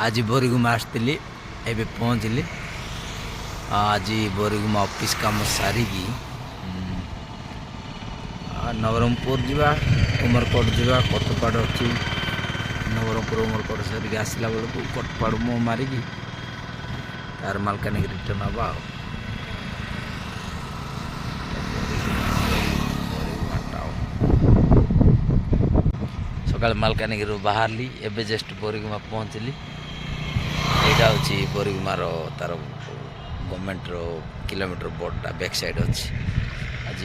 आज बोरीगुमा आसती एवं पहुँचली आज बोरीगुमा ऑफिस काम सारिकी नवरंगपुर जावा उमरकोट जावा कटपाड़ अच्छी नवरंगपुर उमरकोट सारिक आसला बेलू कटपाड़ मो मारिकी तार मालकानगिरी रिटर्न हवा सकाल मालकानगिरी बाहरली एवं जस्ट बोरीगुमा पहुँचली यहाँ हूँ बोरीगुमार तार गवर्नमेंट किलोमीटर बोर्डटा बैक साइड अच्छी आज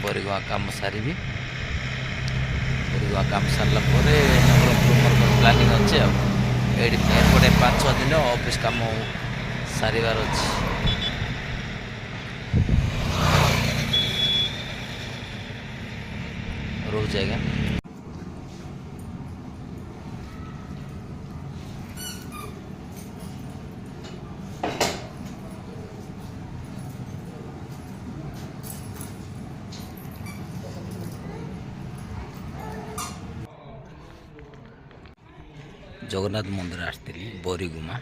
बोरीगुमा काम सारी बोरीगुमा काम सारा नवरंगपुर प्लानिंग अच्छे एपटे 5-6 दिन ऑफिस काम सारिबार अच्छी रोज आज्ञा जगन्नाथ मंदिर आसती बोरीगुमा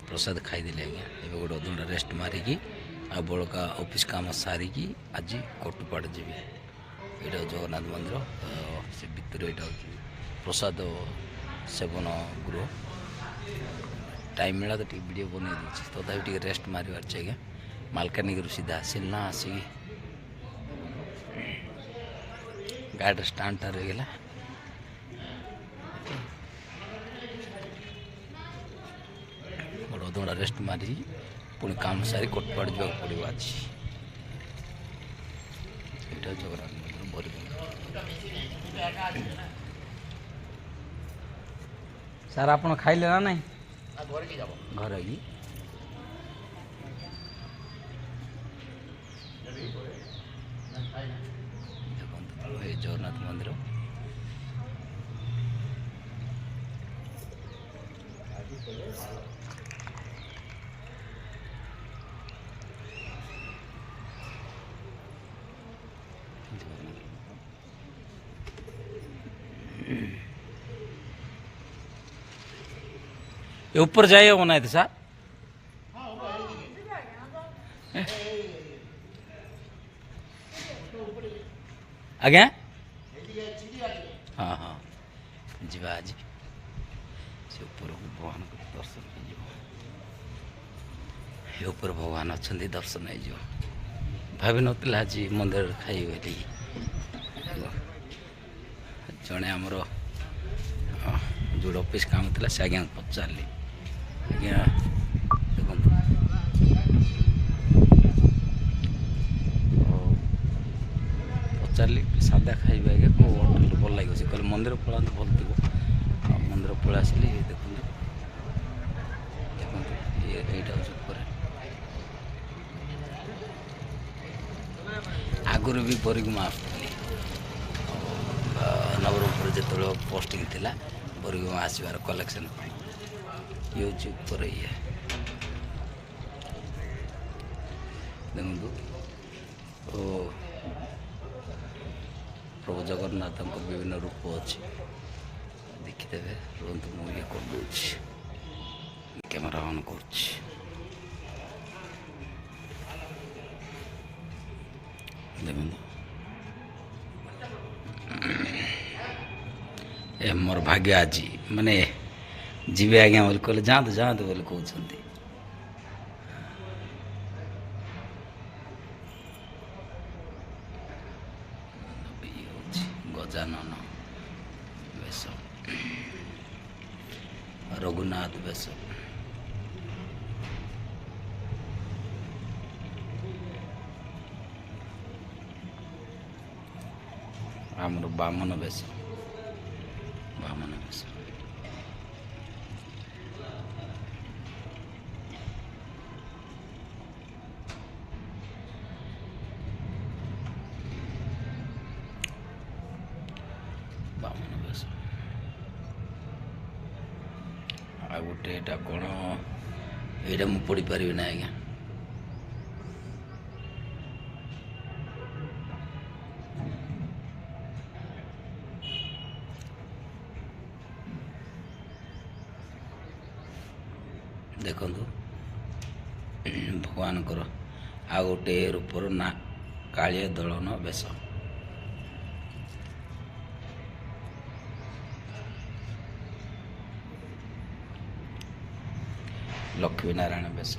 प्रसाद खाईदेली आज्ञा एवं गोटे अधघंटा रेस्ट मारिकी आ बड़का ऑफिस काम सारिकी आज कटुपाड़ जी यहाँ जगन्नाथ मंदिर से भितर यहाँ प्रसाद सेवन गृह टाइम मिला तो वीडियो बनई दूसरी तथापि रेस्ट मारिबार आज्ञा मालकानगिरी सीधा आसिल ना आसिक गाड़ी स्टांड रहीगला अधघंटा रेस्ट मारी पुणी काम सारी कटपाड़ जा पड़ो आज यहाँ जगन्नाथ मंदिर बोरीगुमा सार आप खाइले ना नहीं घर की देखो जगन्नाथ मंदिर ये ऊपर जाइए होना है सर आज्ञा हाँ हाँ जीवा आज से ऊपर भगवान को दर्शन ये ऊपर भगवान अच्छा दर्शन हो भाव नी आज मंदिर खाई बोली जड़े आमर जो ऑफिस काम था से आज्ञा पचारि आज्ञा देखो पचारि सादा खाइबे आज्ञा कौ होटेल भल लगे कहले मंदिर पड़ा भल थी मंदिर पलि आसली देखो देखो यहाँ ऊपर आगुरी भी बोरीगुमा आसुली नवरंगपुर जो पोस्टिंग थी बोरीगुमा आसबार कलेक्शन ये ऊपर ये देखो प्रभु जगन्नाथ विभिन्न रूप अच्छी देखीदे रुहतु मुझे कर कैमेरा ऑन कर मोर भाग्य आज माने जीवे आज्ञा बोल कहले जातु जातु बोले कहते गजानन बेस रघुनाथ बेस आमर बामन बेस आ गोटे यहाँ कौन यहाँ मुझे पढ़ी पारि ना आज्ञा ଦେଖନ୍ତୁ ଭଗବାନଙ୍କର ଆଉ ଗୋଟେ ରୂପର ନା କାଳିଆ ଦଳନ ବେଶ। ଲକ୍ଷ୍ମୀ ନାରାୟଣ ବେଶ।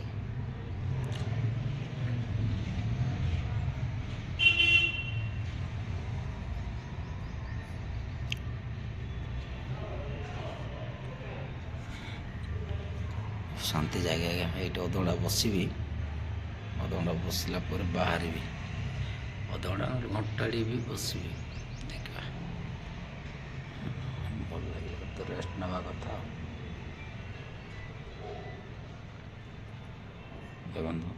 ଶାନ୍ତି ଜାଗା ଆଜ୍ଞା, ଏଇଠି ଅଧଘଣ୍ଟା ବସିବି, ଅଧଘଣ୍ଟା ବସିଲା ପରେ ବାହାରିବି, ଅଧଘଣ୍ଟା ଘଣ୍ଟାଟେ ବି ବସିବି, ଦେଖିବା ଭଲ ଲାଗିବ ତ ରେଷ୍ଟ ନେବା କଥା। ଦେଖନ୍ତୁ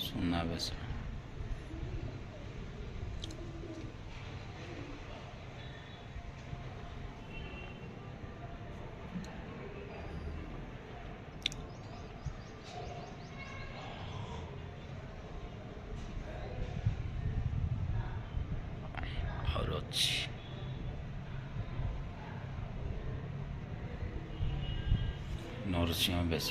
ସୁନାବେଶ। और अच्छी नरसिंह बेश।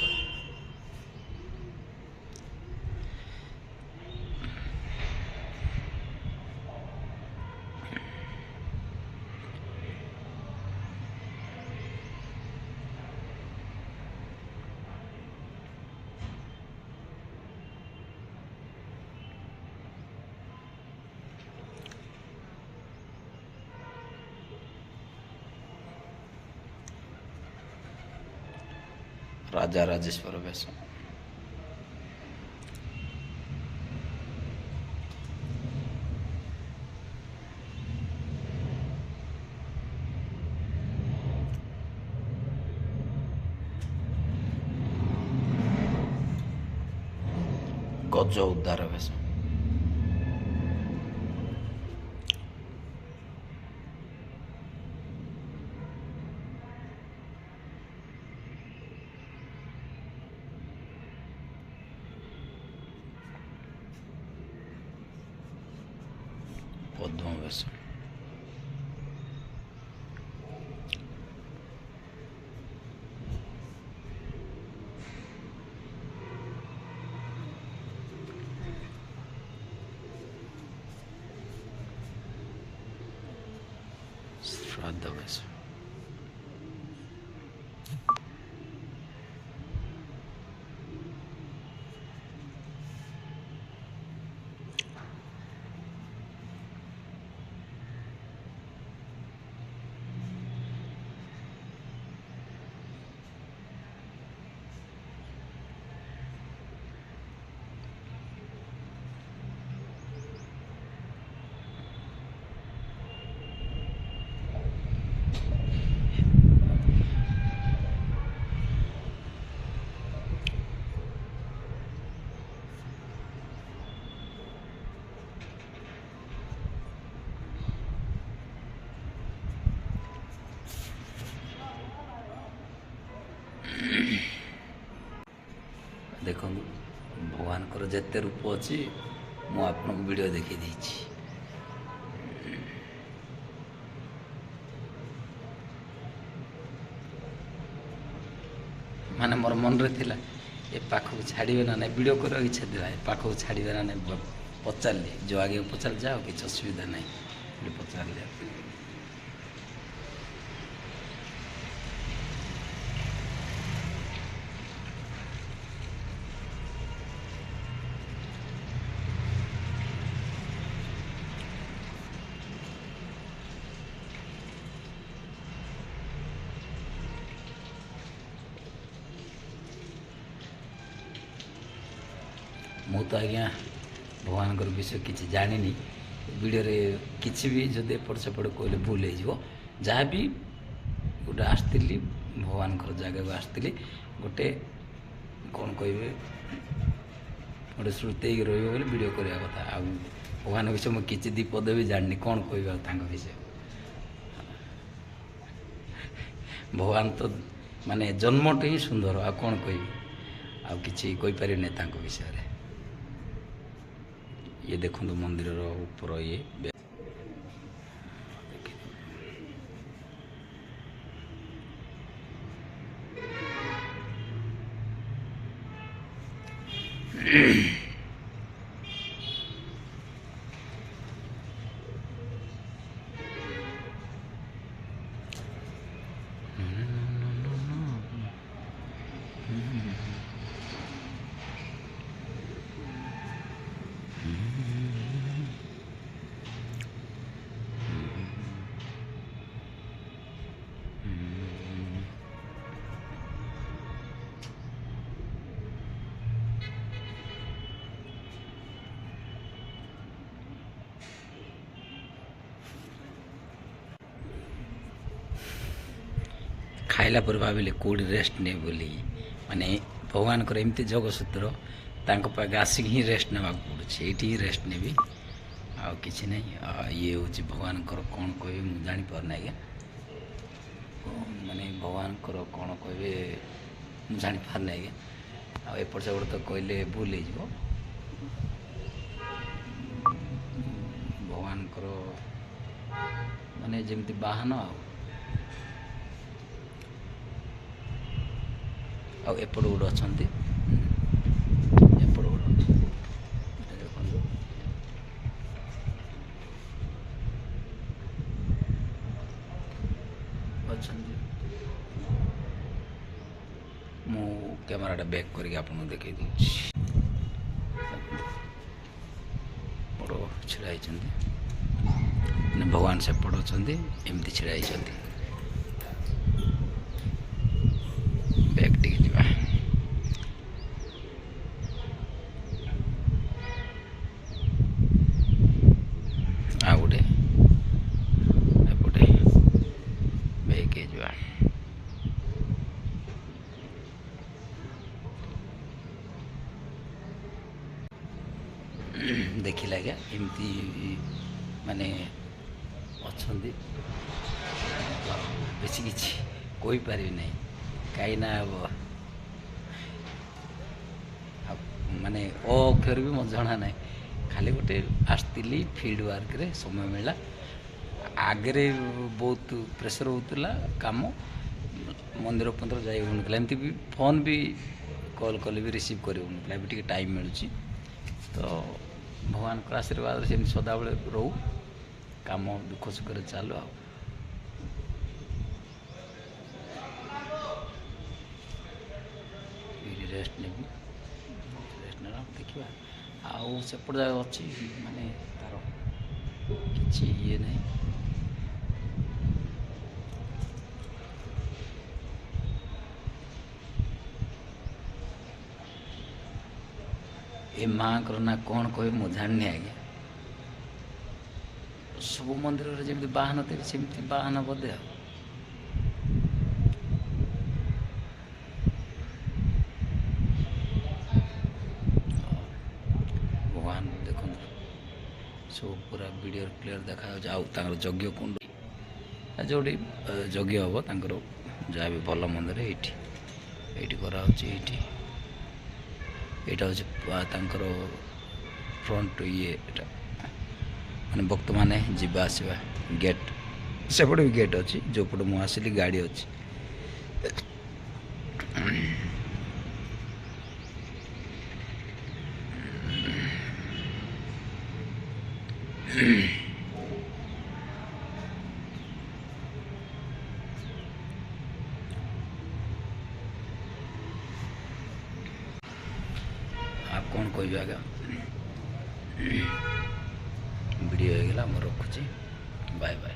राजा राजेश्वर बेश। गज उद्धार बेश। पद्म बेश। श्राद्ध बेश। देखो भगवान को जिते रूप अच्छी मु आपको वीडियो देखी देछि। माने मोर मन रे थिला ए पाखक छाड़िबे ना नहीं वीडियो कर इच्छा था ए पाखक छाड़िबे ना नहीं पचारे जो आगे पचार जाओ किसी असुविधा नहीं पचारे। मु तो आज्ञा भगवान विषय किसी जानी वीडियो रे किसी भी जदि एपट सेपट कहले भूल हो जहाँ भी गोटे आसती भगवान जगह को आसती गोटे कौन कहे गोटे श्रुति रोल वीडियो करने कथा आ भगवान विषय मुझे किसी दी पद भी जानी कौन कह विषय भगवान तो माने जन्मटे ही सुंदर आ कौन कह आ कि कहीपर विषय रे। ये देखो मंदिर ऊपर ये ଖାଇଲା ପରେ ଭାବିଲେ କେଉଁଠି ରେଷ୍ଟ ନେବେ ବୋଲି ମାନେ ଭଗବାନଙ୍କର ଏମିତି ଯୋଗସୂତ୍ର ତାଙ୍କ ପାଖେ ଆସିକି ହିଁ ରେଷ୍ଟ ନେବାକୁ ପଡ଼ୁଛି ଏଇଠି ହିଁ ରେଷ୍ଟ ନେବି ଆଉ କିଛି ନାହିଁ ଇଏ ହେଉଛି ଭଗବାନଙ୍କର କ'ଣ କହିବେ ମୁଁ ଜାଣିପାରୁନି ଆଜ୍ଞା ମାନେ ଭଗବାନଙ୍କର କ'ଣ କହିବେ ମୁଁ ଜାଣିପାରୁନି ଆଜ୍ଞା ଆଉ ଏପଟ ସେପଟ ତ କହିଲେ ଭୁଲ ହେଇଯିବ ଭଗବାନଙ୍କର ମାନେ ଯେମିତି ବାହନ ଆଉ ଏପଟ ଗୋଟେ ଅଛନ୍ତି ଏପଟ ଗୋଟେ ଅଛନ୍ତି ଦେଖନ୍ତୁ ଅଛନ୍ତି ମୁଁ କ୍ୟାମେରାଟା ବ୍ୟାକ୍ କରିକି ଆପଣଙ୍କୁ ଦେଖାଇ ଦେଉଛି ବଡ଼ ଛିଡ଼ା ହେଇଛନ୍ତି ମାନେ ଭଗବାନ ସେପଟ ଅଛନ୍ତି ଏମିତି ଛିଡ଼ା ହେଇଛନ୍ତି ବ୍ୟାକ୍ ଟିକେ ଯିବା ଆଉ ଗୋଟେ ଏପଟେ ବ୍ୟାକ୍ ହେଇଯିବା ଦେଖିଲେ ଆଜ୍ଞା ଏମିତି ମାନେ ଅଛନ୍ତି ବେଶୀ କିଛି କହିପାରିବି ନାହିଁ କାହିଁକିନା ମାନେ ଅକ୍ଷର ବି ମୋତେ ଜଣା ନାହିଁ ଖାଲି ଗୋଟେ ଆସିଥିଲି ଫିଲ୍ଡ ୱାର୍କରେ ସମୟ ମିଳିଲା ଆଗରେ ବହୁତ ପ୍ରେସର ହେଉଥିଲା କାମ ମନ୍ଦିର ଫନ୍ଦିର ଯାଇ ହେଉନଥିଲା ଏମିତି ବି ଫୋନ୍ ବି କଲ୍ କଲେ ବି ରିସିଭ୍ କରିହେଉନଥିଲା ଏବେ ଟିକେ ଟାଇମ୍ ମିଳୁଛି ତ ଭଗବାନଙ୍କର ଆଶୀର୍ବାଦରେ ସେମିତି ସଦାବେଳେ ରହୁ କାମ ଦୁଃଖ ସୁଖରେ ଚାଲୁ ଆଉ ଏଇଠି ରେଷ୍ଟ ନେବି ରେଷ୍ଟ ନେଲା ଦେଖିବା ଆଉ ସେପଟ ଜାଗା ଅଛି ମାନେ ତାର କିଛି ଇଏ ନାହିଁ ଏ ମାଆଙ୍କର ନା କ'ଣ କହିବି ମୁଁ ଜାଣିନି ଆଜ୍ଞା ସବୁ ମନ୍ଦିରରେ ଯେମିତି ବାହନ ଥିବେ ସେମିତି ବାହନ ବୋଧେ ଆଉ ଭଗବାନ ଦେଖନ୍ତୁ ସବୁ ପୁରା ଭିଡ଼ିଓ କ୍ଲିୟର ଦେଖାଯାଉଛି ଆଉ ତାଙ୍କର ଯଜ୍ଞ କୁଣ୍ଡ ଯେଉଁଠି ଯଜ୍ଞ ହେବ ତାଙ୍କର ଯାହା ବି ଭଲ ମନ୍ଦିର ଏଇଠି କରାହେଉଛି ଏଇଟା ହେଉଛି ତାଙ୍କର ଫ୍ରଣ୍ଟ ଏଇଟା ମାନେ ଭକ୍ତମାନେ ଯିବା ଆସିବା ଗେଟ୍ ସେପଟେ ବି ଗେଟ୍ ଅଛି ଯେଉଁପଟେ ମୁଁ ଆସିଲି ଗାଡ଼ି ଅଛି ଆଉ କ'ଣ କହିବି ଆଜ୍ଞା ଭିଡ଼ିଓ ହେଇଗଲା ମୁଁ ରଖୁଛି ବାଏ ବାଏ।